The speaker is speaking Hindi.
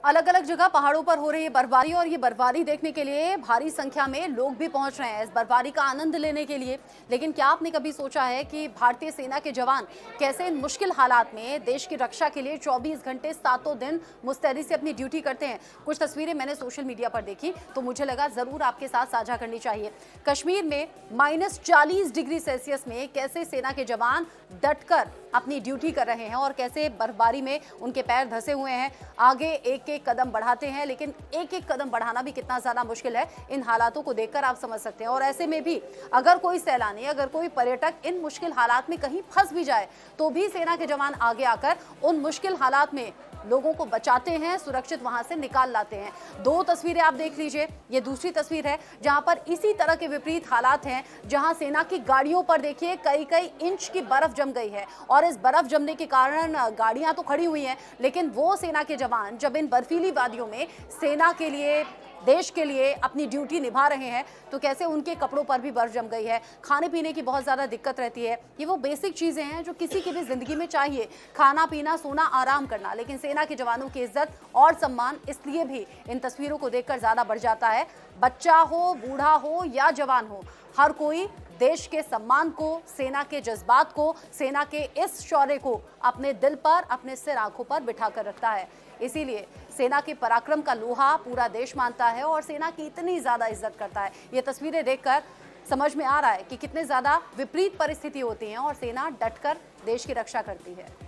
अलग अलग जगह पहाड़ों पर हो रही है बर्फबारी और ये बर्फबारी देखने के लिए भारी संख्या में लोग भी पहुंच रहे हैं इस बर्फबारी का आनंद लेने के लिए। लेकिन क्या आपने कभी सोचा है कि भारतीय सेना के जवान कैसे इन मुश्किल हालात में देश की रक्षा के लिए 24 घंटे सातों दिन मुस्तैदी से अपनी ड्यूटी करते हैं। कुछ तस्वीरें मैंने सोशल मीडिया पर देखी तो मुझे लगा जरूर आपके साथ साझा करनी चाहिए। कश्मीर में -40 डिग्री सेल्सियस में कैसे सेना के जवान डटकर अपनी ड्यूटी कर रहे हैं और कैसे बर्फबारी में उनके पैर धंसे हुए हैं। आगे एक एक कदम बढ़ाते हैं, लेकिन एक एक कदम बढ़ाना भी कितना ज्यादा मुश्किल है इन हालातों को देखकर आप समझ सकते हैं। और ऐसे में भी अगर कोई सैलानी, अगर कोई पर्यटक इन मुश्किल हालात में कहीं फंस भी जाए तो भी सेना के जवान आगे आकर उन मुश्किल हालात में लोगों को बचाते हैं, सुरक्षित वहां से निकाल लाते हैं। दो तस्वीरें आप देख लीजिए। ये दूसरी तस्वीर है जहां पर इसी तरह के विपरीत हालात हैं, जहां सेना की गाड़ियों पर देखिए कई कई इंच की बर्फ जम गई है और इस बर्फ जमने के कारण गाड़ियां तो खड़ी हुई हैं, लेकिन वो सेना के जवान जब इन बर्फीली वादियों में सेना के लिए, देश के लिए अपनी ड्यूटी निभा रहे हैं तो कैसे उनके कपड़ों पर भी बर्फ जम गई है। खाने पीने की बहुत ज़्यादा दिक्कत रहती है। ये वो बेसिक चीज़ें हैं जो किसी की भी ज़िंदगी में चाहिए, खाना पीना, सोना, आराम करना। लेकिन सेना के जवानों की इज्जत और सम्मान इसलिए भी इन तस्वीरों को देखकर ज़्यादा बढ़ जाता है। बच्चा हो, बूढ़ा हो या जवान हो, हर कोई देश के सम्मान को, सेना के जज्बात को, सेना के इस शौर्य को अपने दिल पर, अपने सिर आंखों पर बिठा कर रखता है। इसीलिए सेना के पराक्रम का लोहा पूरा देश मानता है और सेना की इतनी ज्यादा इज्जत करता है। ये तस्वीरें देखकर समझ में आ रहा है कि कितने ज्यादा विपरीत परिस्थिति होती हैं और सेना डटकर देश की रक्षा करती है।